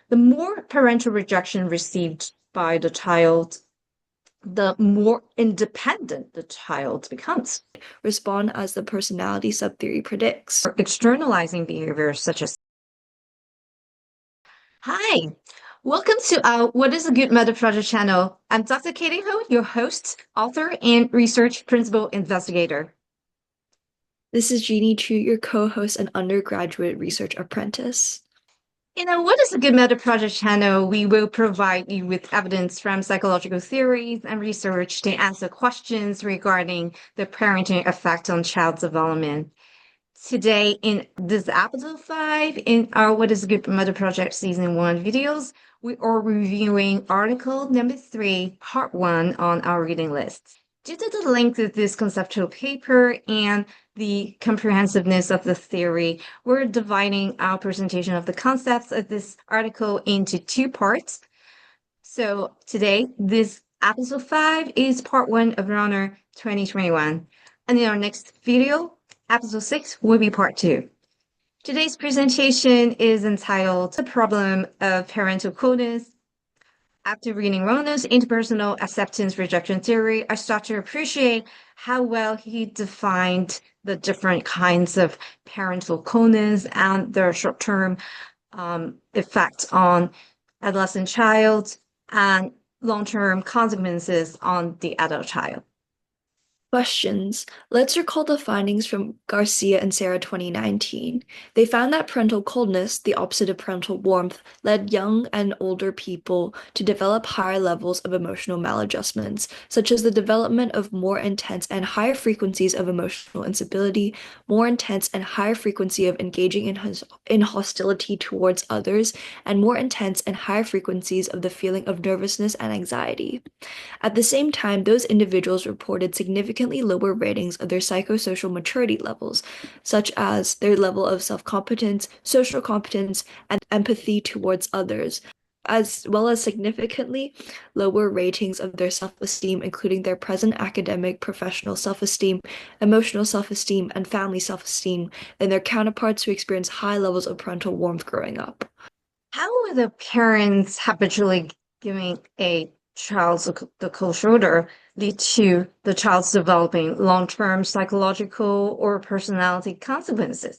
The more parental rejection received by the child, the more independent the child becomes. Respond as the personality subtheory predicts. Externalizing behaviors such as Hi, welcome to our What is a Good Mother Project channel. I'm Dr. Katie Ho, your host, author, and research principal investigator. This is Genie Chu, your co-host and undergraduate research apprentice. In our What is a Good Mother Project channel, we will provide you with evidence from psychological theories and research to answer questions regarding the parenting effect on child development. Today, in this episode 5 in our What is a Good Mother Project Season 1 videos, we are reviewing article number 3, part 1 on our reading list. Due to the length of this conceptual paper and the comprehensiveness of the theory, we're dividing our presentation of the concepts of this article into 2 parts. So today, this episode 5 is part 1 of Rohner 2021. And in our next video, episode 6 will be part 2. Today's presentation is entitled The Problem of Parental Coldness. After reading Rohner's Interpersonal Acceptance Rejection theory, I start to appreciate how well he defined the different kinds of parental coldness and their short-term effect on adolescent child and long-term consequences on the adult child. Questions. Let's recall the findings from Garcia and Sarah 2019. They found that parental coldness, the opposite of parental warmth, led young and older people to develop higher levels of emotional maladjustments, such as the development of more intense and higher frequencies of emotional instability, more intense and higher frequency of engaging in hostility towards others, and more intense and higher frequencies of the feeling of nervousness and anxiety. At the same time, those individuals reported significantly lower ratings of their psychosocial maturity levels, such as their level of self-competence, social competence, and empathy towards others, as well as significantly lower ratings of their self-esteem, including their present academic, professional self-esteem, emotional self-esteem, and family self-esteem, than their counterparts who experience high levels of parental warmth growing up. How are the parents habitually giving a child the cold shoulder lead to the child's developing long-term psychological or personality consequences?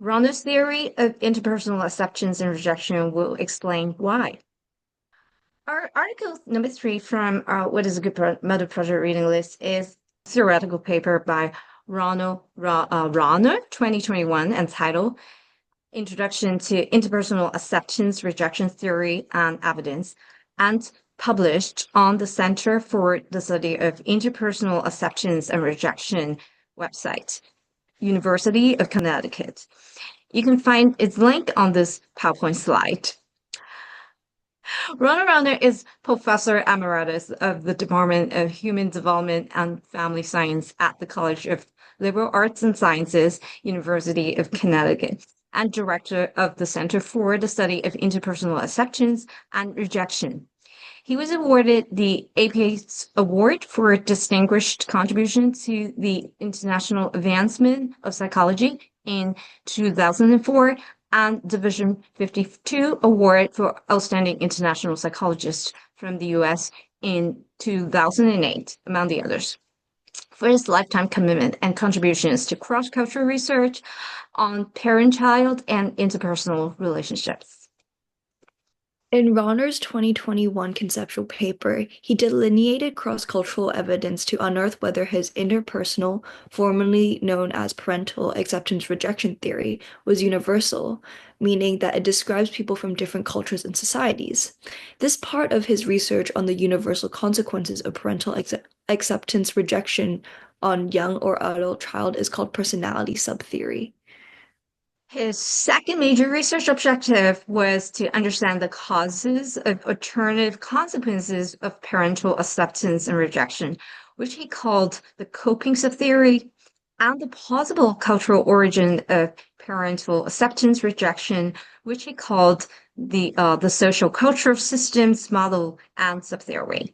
Rohner's theory of interpersonal acceptance and rejection will explain why. Our article number 3 from What is a Good Mother Project reading list is a theoretical paper by Rohner 2021 entitled Introduction to Interpersonal Acceptance, Rejection Theory and Evidence, and published on the Center for the Study of Interpersonal Acceptance and Rejection website, University of Connecticut. You can find its link on this PowerPoint slide. Rohner is Professor Emeritus of the Department of Human Development and Family Science at the College of Liberal Arts and Sciences, University of Connecticut, and Director of the Center for the Study of Interpersonal Acceptance and Rejection. He was awarded the APA's Award for Distinguished Contribution to the International Advancement of Psychology in 2004 and Division 52 Award for Outstanding International Psychologist from the U.S. in 2008, among the others, for his lifetime commitment and contributions to cross-cultural research on parent-child and interpersonal relationships. In Rohner's 2021 conceptual paper, he delineated cross-cultural evidence to unearth whether his interpersonal, formerly known as parental acceptance-rejection theory, was universal, meaning that it describes people from different cultures and societies. This part of his research on the universal consequences of parental acceptance-rejection on young or adult child is called personality subtheory. His second major research objective was to understand the causes of alternative consequences of parental acceptance and rejection, which he called the coping subtheory, and the possible cultural origin of parental acceptance rejection, which he called the social cultural systems model and subtheory.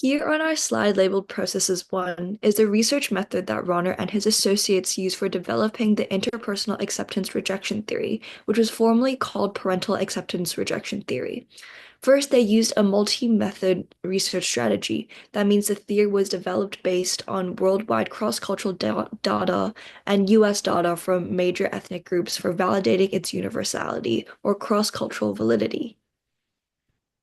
Here on our slide labeled Processes 1 is the research method that Rohner and his associates used for developing the interpersonal acceptance-rejection theory, which was formerly called parental acceptance-rejection theory. First, they used a multi-method research strategy. That means the theory was developed based on worldwide cross-cultural data and US data from major ethnic groups for validating its universality or cross-cultural validity.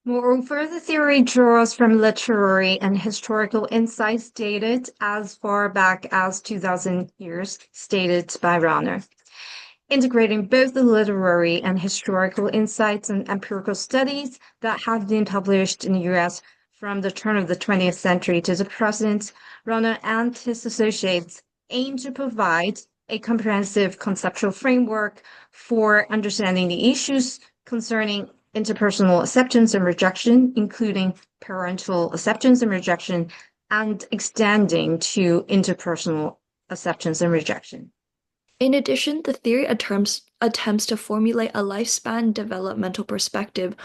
Moreover, the theory draws from literary and historical insights dated as far back as 2000 years, stated by Rohner. Integrating both the literary and historical insights and empirical studies that have been published in the US from the turn of the 20th century to the present, Rohner and his associates aim to provide a comprehensive conceptual framework for understanding the issues concerning interpersonal acceptance and rejection, including parental acceptance and rejection, and extending to interpersonal acceptance and rejection. In addition, the theory attempts to formulate a lifespan developmental perspective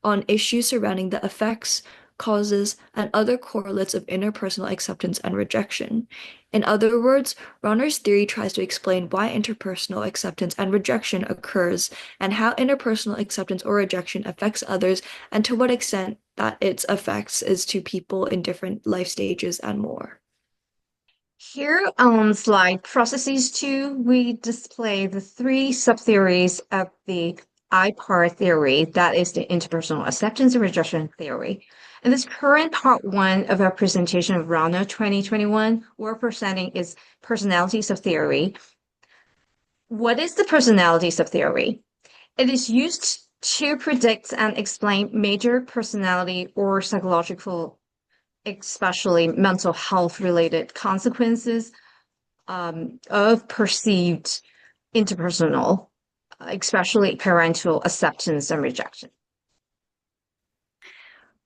on issues surrounding the effects, causes, and other correlates of interpersonal acceptance and rejection. In other words, Rohner's theory tries to explain why interpersonal acceptance and rejection occurs and how interpersonal acceptance or rejection affects others and to what extent that its effects is to people in different life stages and more. Here on slide Processes 2, we display the three subtheories of the I-part theory, that is the interpersonal acceptance and rejection theory. In this current part 1 of our presentation of Rohner 2021, we're presenting is personality subtheory. What is the personality subtheory? It is used to predict and explain major personality or psychological, especially mental health related consequences of perceived interpersonal, especially parental acceptance and rejection.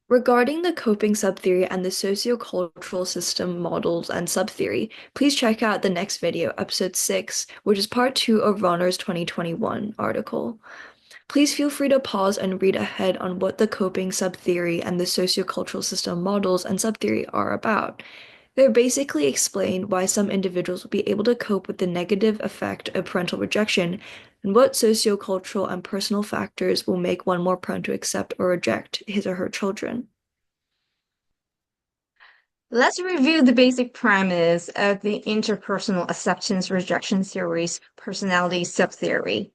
Regarding the coping subtheory and the sociocultural system models and subtheory, please check out the next video, episode 6, which is part 2 of Rohner's 2021 article. Please feel free to pause and read ahead on what the coping subtheory and the sociocultural system models and subtheory are about. They basically explain why some individuals will be able to cope with the negative effect of parental rejection and what sociocultural and personal factors will make one more prone to accept or reject his or her children. Let's review the basic premise of the interpersonal acceptance rejection theory's personality subtheory.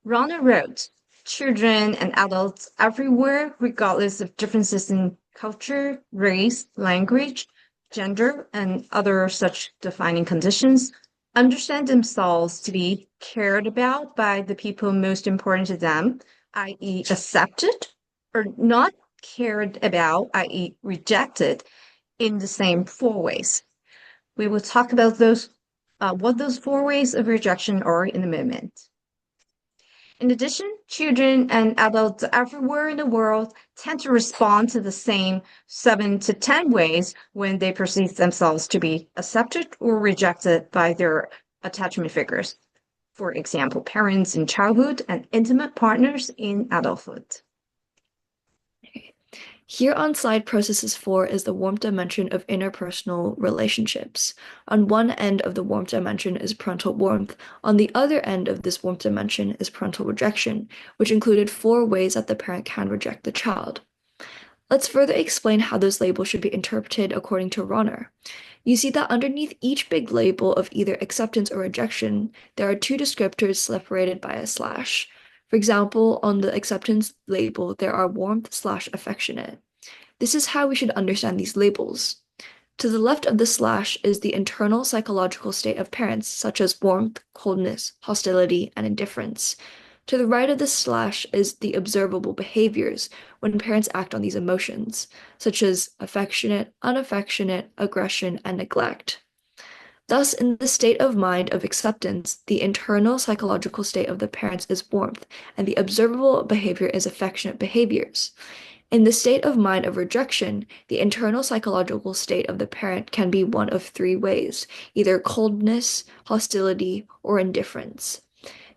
Rohner wrote, children and adults everywhere, regardless of differences in culture, race, language, gender, and other such defining conditions, understand themselves to be cared about by the people most important to them, i.e. accepted, or not cared about, i.e. rejected, in the same 4 ways. We will talk about what those 4 ways of rejection are in a moment. In addition, children and adults everywhere in the world tend to respond to the same 7 to 10 ways when they perceive themselves to be accepted or rejected by their attachment figures. For example, parents in childhood and intimate partners in adulthood. Here on slide Processes 4 is the warmth dimension of interpersonal relationships. On one end of the warmth dimension is parental warmth. On the other end of this warmth dimension is parental rejection, which included 4 ways that the parent can reject the child. Let's further explain how those labels should be interpreted according to Rohner. You see that underneath each big label of either acceptance or rejection, there are 2 descriptors separated by a slash. For example, on the acceptance label, there are warmth/affectionate. This is how we should understand these labels. To the left of the slash is the internal psychological state of parents, such as warmth, coldness, hostility, and indifference. To the right of the slash is the observable behaviors when parents act on these emotions, such as affectionate, unaffectionate, aggression, and neglect. Thus, in the state of mind of acceptance, the internal psychological state of the parents is warmth, and the observable behavior is affectionate behaviors. In the state of mind of rejection, the internal psychological state of the parent can be one of 3 ways, either coldness, hostility, or indifference.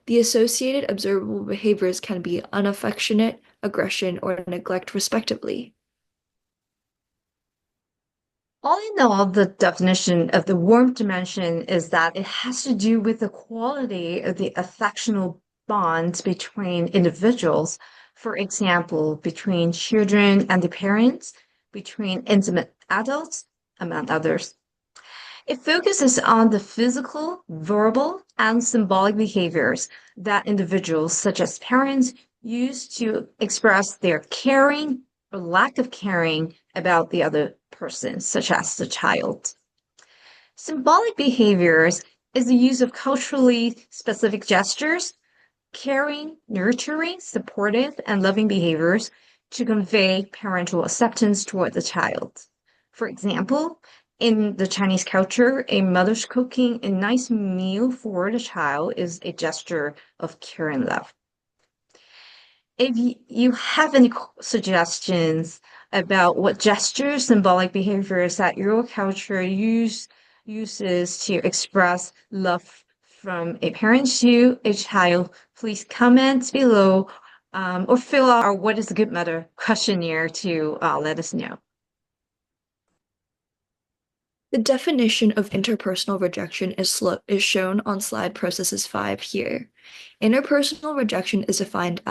The associated observable behaviors can be unaffectionate, aggression, or neglect, respectively. All in all, the definition of the warmth dimension is that it has to do with the quality of the affectional bonds between individuals, for example, between children and the parents, between intimate adults, among others. It focuses on the physical, verbal, and symbolic behaviors that individuals, such as parents, use to express their caring or lack of caring about the other person, such as the child. Symbolic behaviors is the use of culturally specific gestures, caring, nurturing, supportive, and loving behaviors to convey parental acceptance toward the child. For example, in the Chinese culture, a mother's cooking a nice meal for the child is a gesture of care and love. If you have any suggestions about what gestures, symbolic behaviors that your culture uses to express love from a parent to a child, please comment below or fill out our What is a Good Mother questionnaire to let us know. The definition of interpersonal rejection is shown on slide processes 5 here. Interpersonal rejection is defined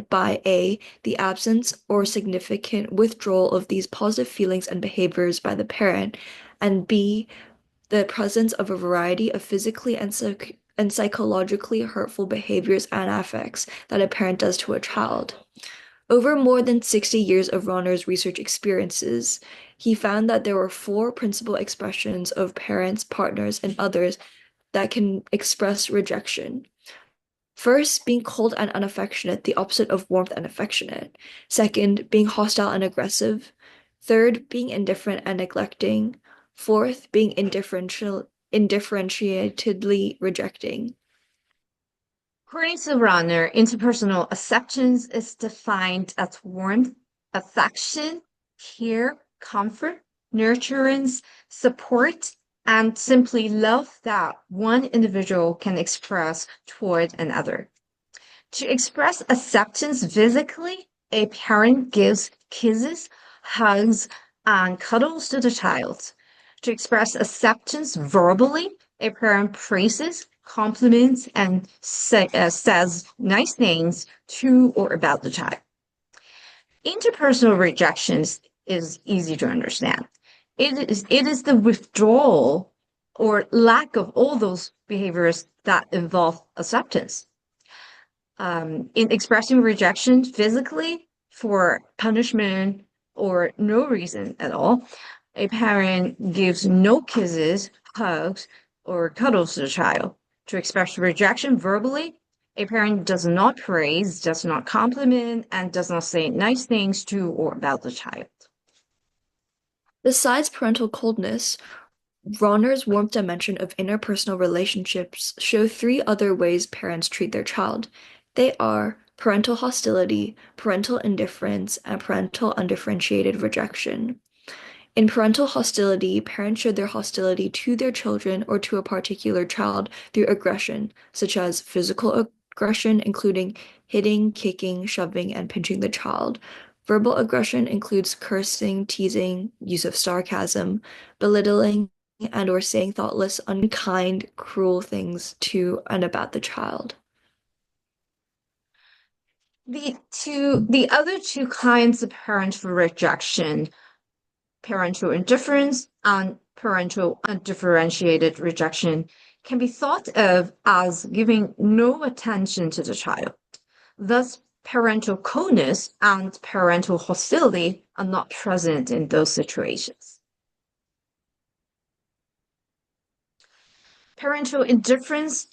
by A, the absence or significant withdrawal of these positive feelings and behaviors by the parent, and B, the presence of a variety of physically and psychologically hurtful behaviors and affects that a parent does to a child. Over more than 60 years of Rohner's research experiences, he found that there were 4 principal expressions of parents, partners, and others that can express rejection. First, being cold and unaffectionate, the opposite of warmth and affectionate. Second, being hostile and aggressive. Third, being indifferent and neglecting. Fourth, being indifferentiatedly rejecting. According to Rohner, interpersonal acceptance is defined as warmth, affection, care, comfort, nurturance, support, and simply love that one individual can express toward another. To express acceptance physically, a parent gives kisses, hugs, and cuddles to the child. To express acceptance verbally, a parent praises, compliments, and says nice things to or about the child. Interpersonal rejection is easy to understand. It is the withdrawal or lack of all those behaviors that involve acceptance. In expressing rejection physically for punishment or no reason at all, a parent gives no kisses, hugs, or cuddles to the child. To express rejection verbally, a parent does not praise, does not compliment, and does not say nice things to or about the child. Besides parental coldness, Rohner's warmth dimension of interpersonal relationships show 3 other ways parents treat their child. They are parental hostility, parental indifference, and parental undifferentiated rejection. In parental hostility, parents show their hostility to their children or to a particular child through aggression, such as physical aggression, including hitting, kicking, shoving, and pinching the child. Verbal aggression includes cursing, teasing, use of sarcasm, belittling, and/or saying thoughtless, unkind, cruel things to and about the child. The other 2 kinds of parental rejection, parental indifference and parental undifferentiated rejection, can be thought of as giving no attention to the child. Thus, parental coldness and parental hostility are not present in those situations. Parental indifference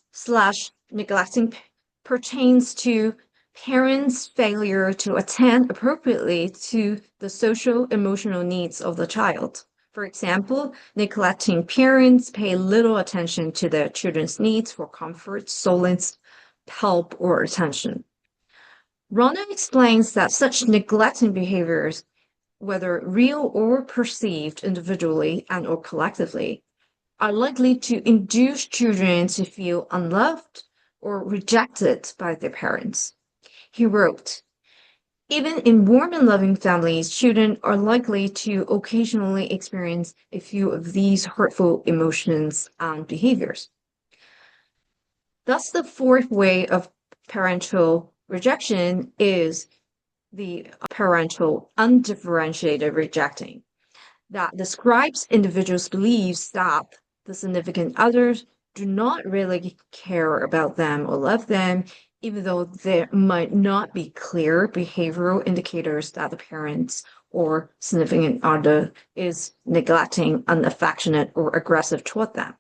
/ neglecting pertains to parents' failure to attend appropriately to the social emotional needs of the child. For example, neglecting parents pay little attention to their children's needs for comfort, solace, help, or attention. Rohner explains that such neglecting behaviors, whether real or perceived individually and or collectively, are likely to induce children to feel unloved or rejected by their parents. He wrote, Even in warm and loving families, children are likely to occasionally experience a few of these hurtful emotions and behaviors. Thus, the fourth way of parental rejection is the parental undifferentiated rejecting, that describes individuals' beliefs that the significant others do not really care about them or love them, even though there might not be clear behavioral indicators that the parents or significant other is neglecting, unaffectionate, or aggressive toward them.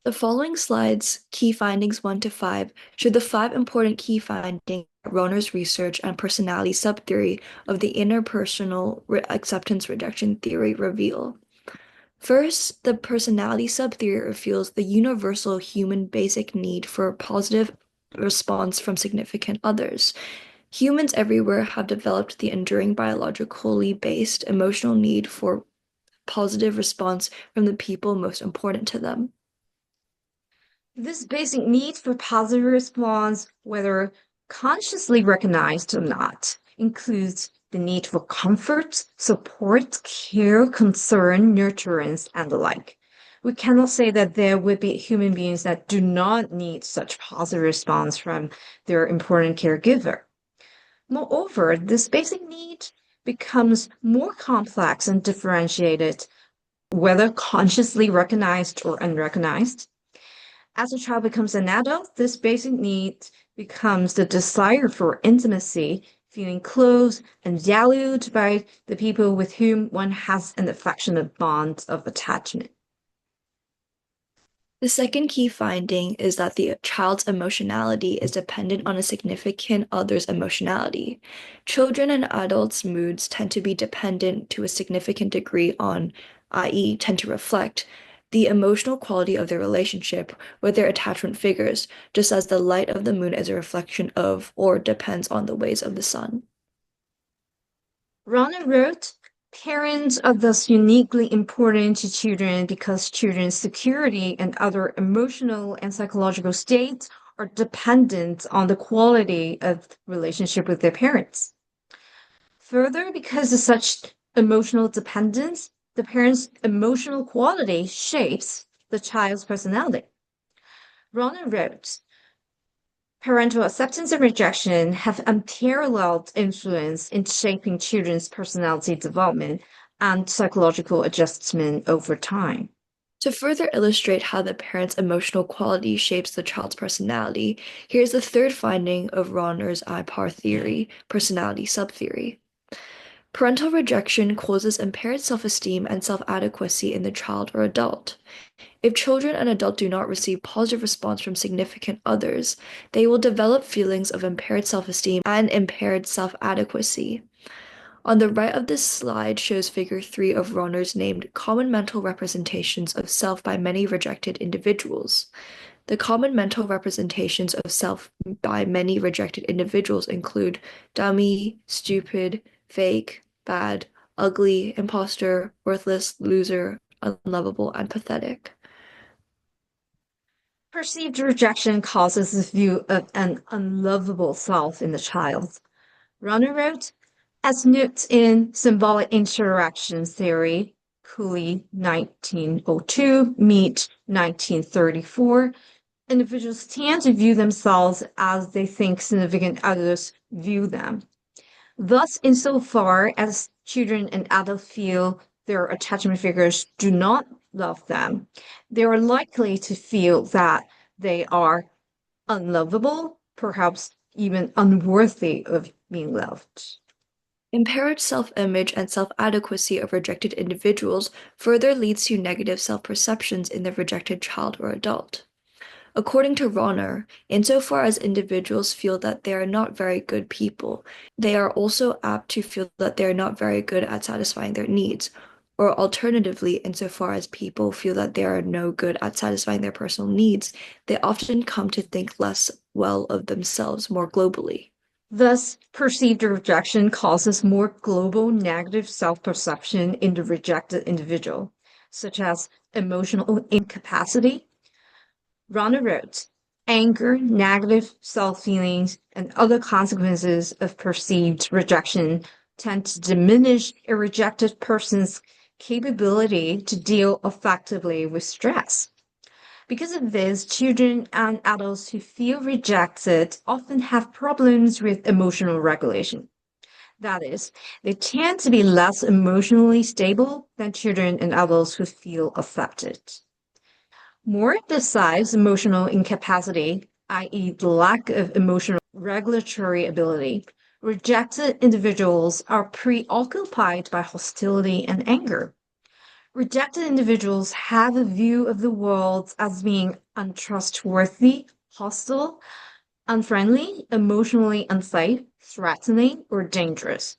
The following slides, key findings 1 to 5, show the 5 important key findings Rohner's research and personality subtheory of the interpersonal acceptance-rejection theory reveal. First, the personality subtheory reveals the universal human basic need for a positive response from significant others. Humans everywhere have developed the enduring biologically based emotional need for positive response from the people most important to them. This basic need for positive response, whether consciously recognized or not, includes the need for comfort, support, care, concern, nurturance, and the like. We cannot say that there would be human beings that do not need such positive response from their important caregiver. Moreover, this basic need becomes more complex and differentiated, whether consciously recognized or unrecognized. As a child becomes an adult, this basic need becomes the desire for intimacy, feeling close and valued by the people with whom one has an affectionate bond of attachment. The second key finding is that the child's emotionality is dependent on a significant other's emotionality. Children and adults' moods tend to be dependent to a significant degree on, i.e., tend to reflect, the emotional quality of their relationship with their attachment figures, just as the light of the moon is a reflection of or depends on the ways of the sun. Rohner wrote, "Parents are thus uniquely important to children because children's security and other emotional and psychological states are dependent on the quality of relationship with their parents. Further, because of such emotional dependence, the parent's emotional quality shapes the child's personality." Rohner wrote, "Parental acceptance and rejection have unparalleled influence in shaping children's personality development and psychological adjustment over time." To further illustrate how the parent's emotional quality shapes the child's personality, here's the third finding of Rohner's IPAR theory, personality subtheory. Parental rejection causes impaired self-esteem and self-adequacy in the child or adult. If children and adults do not receive positive response from significant others, they will develop feelings of impaired self-esteem and impaired self-adequacy. On the right of this slide shows figure 3 of Rohner's named common mental representations of self by many rejected individuals. The common mental representations of self by many rejected individuals include dummy, stupid, fake, bad, ugly, imposter, worthless, loser, unlovable, and pathetic. Perceived rejection causes the view of an unlovable self in the child. Rohner wrote, as noted in Symbolic Interaction Theory, Cooley 1902, Mead 1934, individuals tend to view themselves as they think significant others view them. Thus, insofar as children and adults feel their attachment figures do not love them, they are likely to feel that they are unlovable, perhaps even unworthy of being loved. Impaired self-image and self-adequacy of rejected individuals further leads to negative self-perceptions in the rejected child or adult. According to Rohner, insofar as individuals feel that they are not very good people, they are also apt to feel that they are not very good at satisfying their needs, or alternatively, insofar as people feel that they are no good at satisfying their personal needs, they often come to think less well of themselves more globally. Thus, perceived rejection causes more global negative self-perception in the rejected individual, such as emotional incapacity. Rohner wrote, Anger, negative self-feelings, and other consequences of perceived rejection tend to diminish a rejected person's capability to deal effectively with stress. Because of this, children and adults who feel rejected often have problems with emotional regulation. That is, they tend to be less emotionally stable than children and adults who feel accepted. More besides emotional incapacity, i.e., the lack of emotional regulatory ability, rejected individuals are preoccupied by hostility and anger. Rejected individuals have a view of the world as being untrustworthy, hostile, unfriendly, emotionally unsafe, threatening, or dangerous.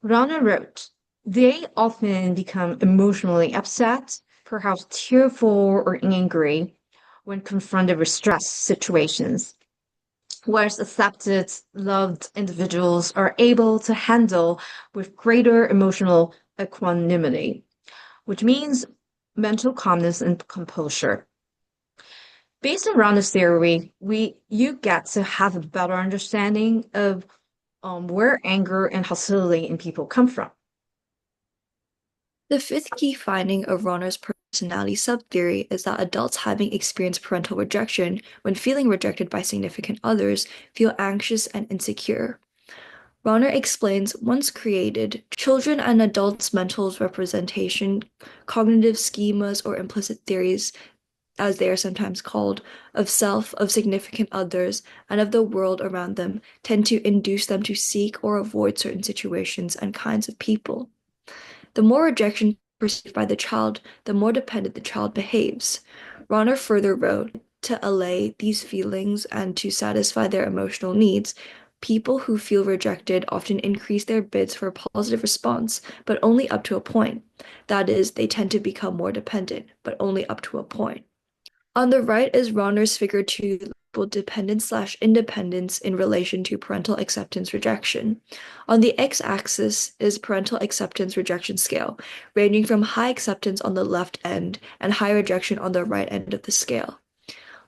Rohner wrote, they often become emotionally upset, perhaps tearful or angry, when confronted with stress situations, whereas accepted, loved individuals are able to handle with greater emotional equanimity, which means mental calmness and composure. Based on Rohner's theory, you get to have a better understanding of where anger and hostility in people come from. The fifth key finding of Rohner's personality subtheory is that adults having experienced parental rejection when feeling rejected by significant others feel anxious and insecure. Rohner explains, once created, children and adults' mental representation, cognitive schemas, or implicit theories, as they are sometimes called, of self, of significant others, and of the world around them tend to induce them to seek or avoid certain situations and kinds of people. The more rejection perceived by the child, the more dependent the child behaves. Rohner further wrote, to allay these feelings and to satisfy their emotional needs, people who feel rejected often increase their bids for a positive response, but only up to a point. That is, they tend to become more dependent, but only up to a point. On the right is Rohner's figure 2 labeled dependence/independence in relation to parental acceptance rejection. On the x-axis is parental acceptance rejection scale, ranging from high acceptance on the left end and high rejection on the right end of the scale.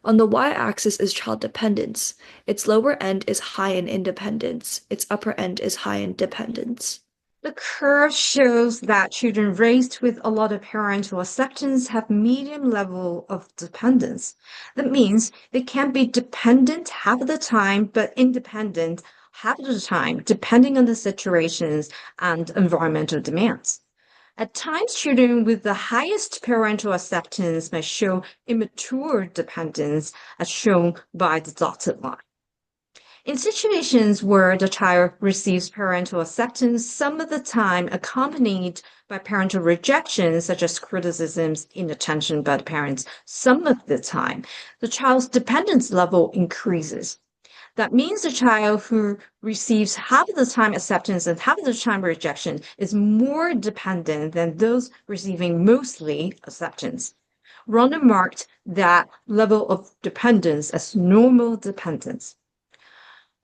On the y-axis is child dependence. Its lower end is high in independence. Its upper end is high in dependence. The curve shows that children raised with a lot of parental acceptance have medium level of dependence. That means they can be dependent half of the time, but independent half of the time, depending on the situations and environmental demands. At times, children with the highest parental acceptance may show immature dependence, as shown by the dotted line. In situations where the child receives parental acceptance, some of the time accompanied by parental rejection, such as criticisms, inattention by the parents, some of the time, the child's dependence level increases. That means the child who receives half of the time acceptance and half of the time rejection is more dependent than those receiving mostly acceptance. Rohner marked that level of dependence as normal dependence.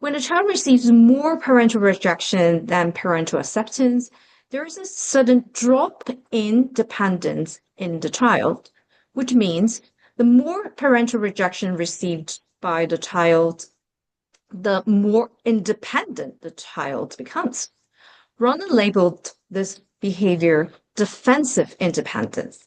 When a child receives more parental rejection than parental acceptance, there is a sudden drop in dependence in the child, which means the more parental rejection received by the child, the more independent the child becomes. Rohner labeled this behavior defensive independence.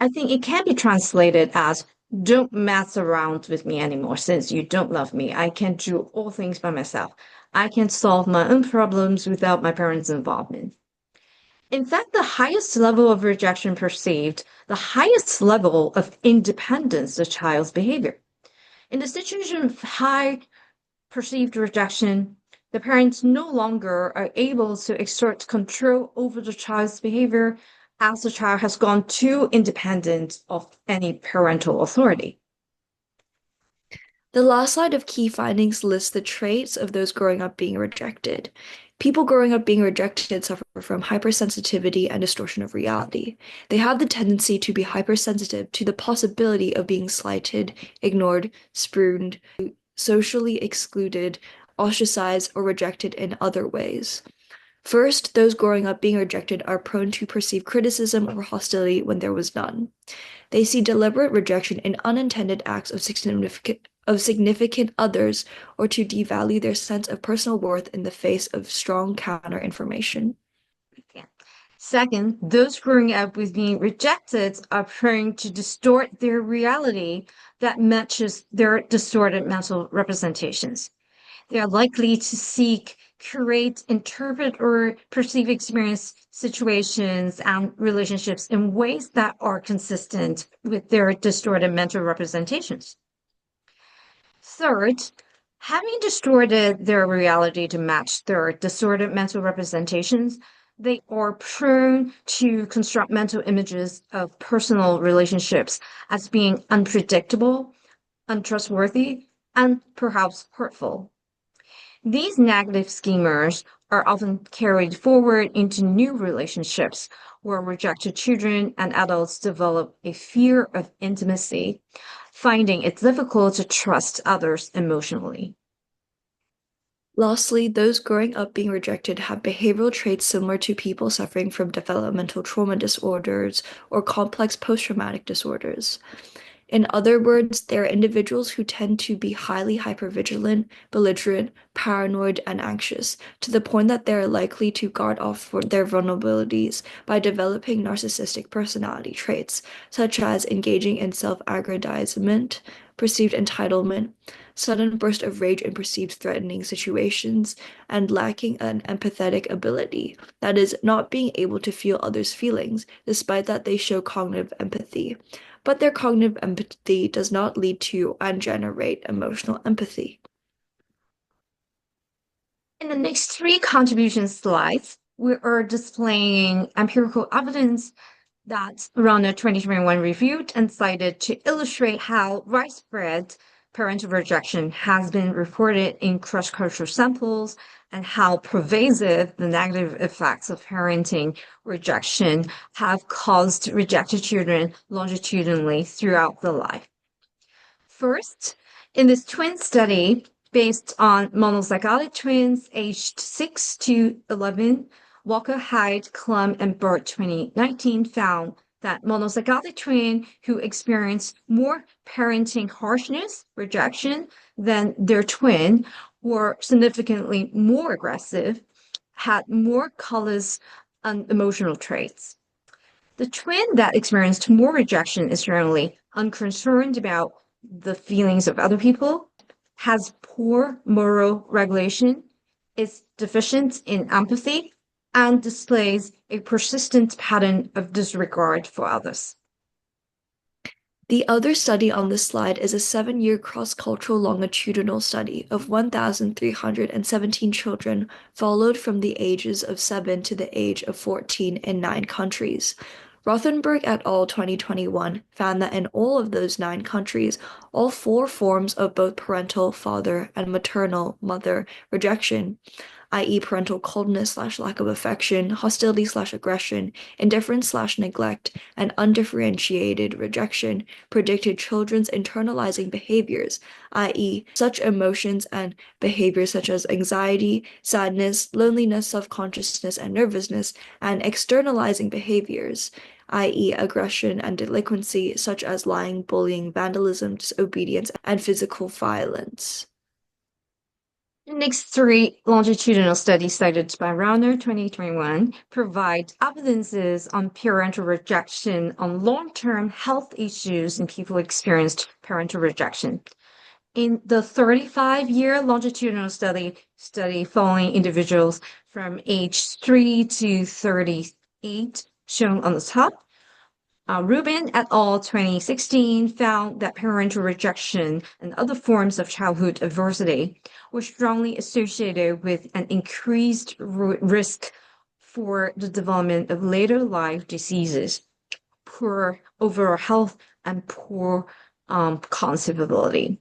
I think it can be translated as don't mess around with me anymore since you don't love me. I can do all things by myself. I can solve my own problems without my parents' involvement. In fact, the highest level of rejection perceived, the highest level of independence the child's behavior. In the situation of high perceived rejection, the parents no longer are able to exert control over the child's behavior as the child has gone too independent of any parental authority. The last slide of key findings lists the traits of those growing up being rejected. People growing up being rejected suffer from hypersensitivity and distortion of reality. They have the tendency to be hypersensitive to the possibility of being slighted, ignored, spurned, socially excluded, ostracized, or rejected in other ways. First, those growing up being rejected are prone to perceive criticism or hostility when there was none. They see deliberate rejection in unintended acts of of significant others or to devalue their sense of personal worth in the face of strong counter-information. Second, those growing up with being rejected are prone to distort their reality that matches their distorted mental representations. They are likely to seek, curate, interpret, or perceive experience situations and relationships in ways that are consistent with their distorted mental representations. Third, having distorted their reality to match their distorted mental representations, they are prone to construct mental images of personal relationships as being unpredictable, untrustworthy, and perhaps hurtful. These negative schemas are often carried forward into new relationships where rejected children and adults develop a fear of intimacy, finding it difficult to trust others emotionally. Lastly, those growing up being rejected have behavioral traits similar to people suffering from developmental trauma disorders or complex post-traumatic disorders. In other words, they are individuals who tend to be highly hypervigilant, belligerent, paranoid, and anxious, to the point that they are likely to guard off their vulnerabilities by developing narcissistic personality traits, such as engaging in self-aggrandizement, perceived entitlement, sudden burst of rage in perceived threatening situations, and lacking an empathetic ability, that is, not being able to feel others' feelings, despite that they show cognitive empathy. But their cognitive empathy does not lead to and generate emotional empathy. In the next three contribution slides, we are displaying empirical evidence that Rohner 2021 reviewed and cited to illustrate how widespread parental rejection has been reported in cross-cultural samples and how pervasive the negative effects of parenting rejection have caused rejected children longitudinally throughout their life. First, in this twin study, based on monozygotic twins aged 6 to 11, Walker, Hyde, Klum, and Burt 2019 found that monozygotic twin who experienced more parenting harshness, rejection, than their twin were significantly more aggressive, had more callous emotional traits. The twin that experienced more rejection is generally unconcerned about the feelings of other people, has poor moral regulation, is deficient in empathy, and displays a persistent pattern of disregard for others. The other study on this slide is a 7-year cross-cultural longitudinal study of 1,317 children followed from the ages of 7 to the age of 14 in 9 countries. Rothenberg et al. 2021 found that in all of those 9 countries, all 4 forms of both parental, father, and maternal, mother, rejection, i.e. parental coldness / lack of affection, hostility / aggression, indifference / neglect, and undifferentiated rejection predicted children's internalizing behaviors, i.e. such emotions and behaviors such as anxiety, sadness, loneliness, self-consciousness, and nervousness, and externalizing behaviors, i.e. aggression and delinquency such as lying, bullying, vandalism, disobedience, and physical violence. The next 3 longitudinal studies cited by Rohner 2021 provide evidences on parental rejection on long-term health issues in people who experienced parental rejection. In the 35-year longitudinal study following individuals from age 3 to 38, shown on the top, Rubin et al. 2016 found that parental rejection and other forms of childhood adversity were strongly associated with an increased risk for the development of later life diseases, poor overall health, and poor conceivability.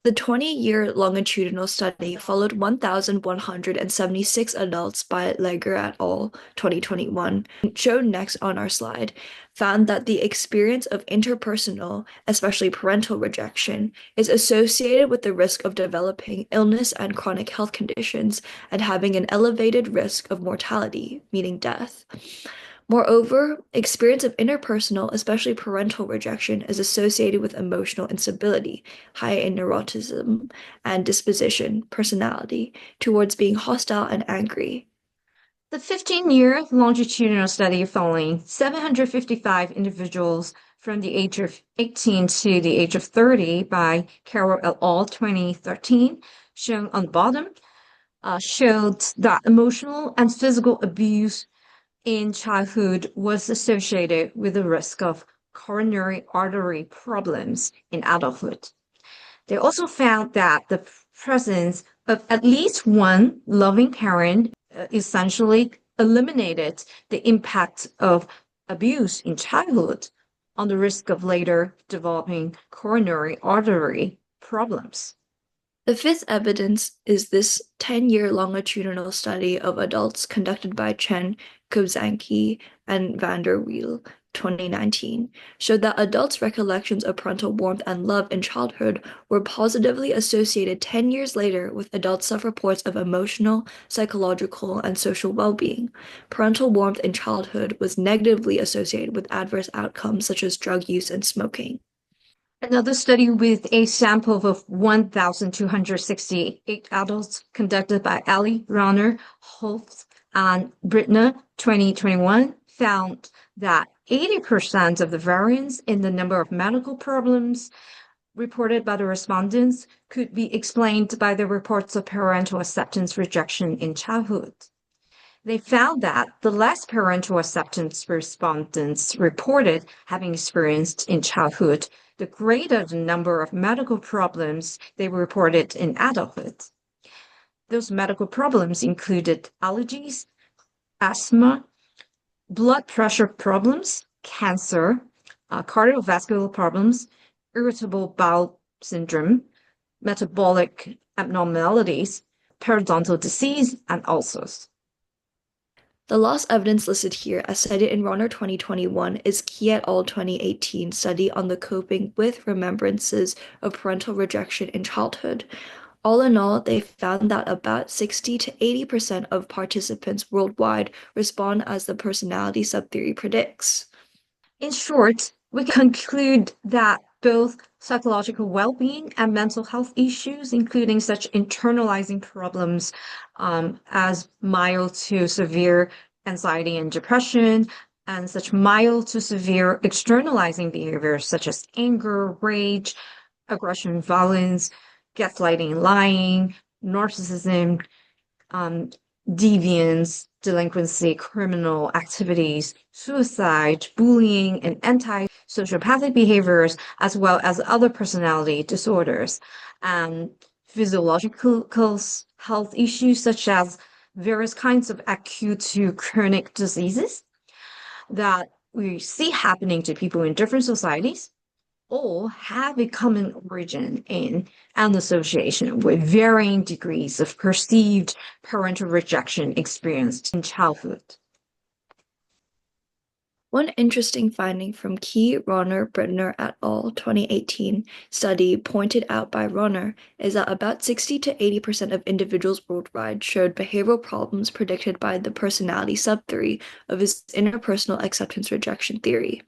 The 20-year longitudinal study followed 1,176 adults by Leger et al. 2021, shown next on our slide, found that the experience of interpersonal, especially parental rejection, is associated with the risk of developing illness and chronic health conditions and having an elevated risk of mortality, meaning death. Moreover, experience of interpersonal, especially parental rejection, is associated with emotional instability, high in neuroticism, and disposition, personality, towards being hostile and angry. The 15-year longitudinal study following 755 individuals from the age of 18 to the age of 30 by Carroll et al. 2013, shown on the bottom, showed that emotional and physical abuse in childhood was associated with the risk of coronary artery problems in adulthood. They also found that the presence of at least one loving parent essentially eliminated the impact of abuse in childhood on the risk of later developing coronary artery problems. The fifth evidence is this 10-year longitudinal study of adults conducted by Chen, Kobzanki, and van der Wiel, 2019, showed that adults' recollections of parental warmth and love in childhood were positively associated 10 years later with adults' self-reports of emotional, psychological, and social well-being. Parental warmth in childhood was negatively associated with adverse outcomes such as drug use and smoking. Another study with a sample of 1,268 adults conducted by Ali, Rohner, Holtz, and Brittner, 2021, found that 80% of the variance in the number of medical problems reported by the respondents could be explained by the reports of parental acceptance rejection in childhood. They found that the less parental acceptance respondents reported having experienced in childhood, the greater the number of medical problems they reported in adulthood. Those medical problems included allergies, asthma, blood pressure problems, cancer, cardiovascular problems, irritable bowel syndrome, metabolic abnormalities, periodontal disease, and ulcers. The lost evidence listed here, as cited in Rohner 2021, is Key et al. 2018 study on the coping with remembrances of parental rejection in childhood. All in all, they found that about 60 to 80% of participants worldwide respond as the personality subtheory predicts. In short, we conclude that both psychological well-being and mental health issues, including such internalizing problems as mild to severe anxiety and depression, and such mild to severe externalizing behaviors such as anger, rage, aggression, violence, gaslighting, lying, narcissism, deviance, delinquency, criminal activities, suicide, bullying, and anti-sociopathic behaviors, as well as other personality disorders, and physiological health issues such as various kinds of acute to chronic diseases that we see happening to people in different societies, all have a common origin in and association with varying degrees of perceived parental rejection experienced in childhood. One interesting finding from Key, Rohner, Brittner et al. 2018 study pointed out by Rohner is that about 60 to 80% of individuals worldwide showed behavioral problems predicted by the personality subtheory of his interpersonal acceptance rejection theory.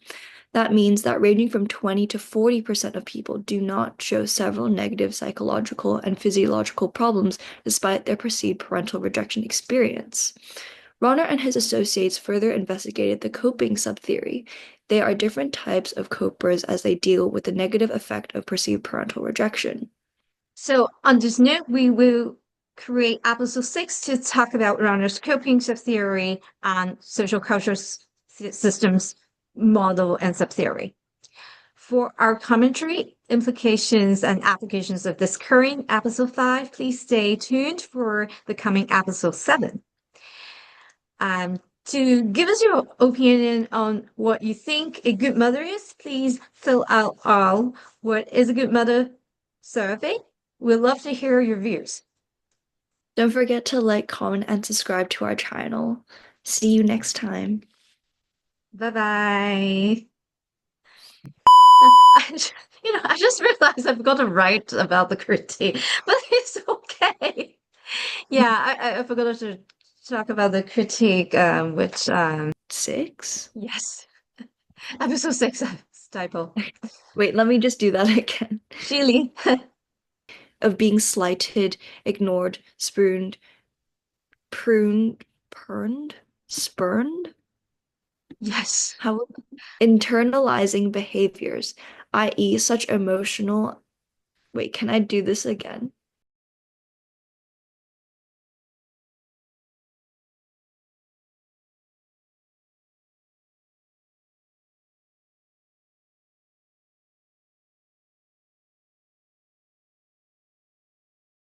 That means that ranging from 20 to 40% of people do not show several negative psychological and physiological problems despite their perceived parental rejection experience. Rohner and his associates further investigated the coping subtheory. They are different types of copers as they deal with the negative effect of perceived parental rejection. So on this note, we will create episode 6 to talk about Rohner's coping subtheory and social cultural systems model and subtheory. For our commentary, implications, and applications of this current episode 5, please stay tuned for the coming episode 7. To give us your opinion on what you think a good mother is, please fill out our What is a Good Mother survey. We'd love to hear your views. Don't forget to like, comment, and subscribe to our channel. See you next time. Bye-bye. I just realized I've got to write about the critique, but it's okay. Yeah, I forgot to talk about the critique, which 6? Yes. Episode 6, typo. Wait, let me just do that again. Shili. Of being slighted, ignored, spurned, spurned? Yes. How internalizing behaviors, i.e., such emotional. Wait, can I do this again?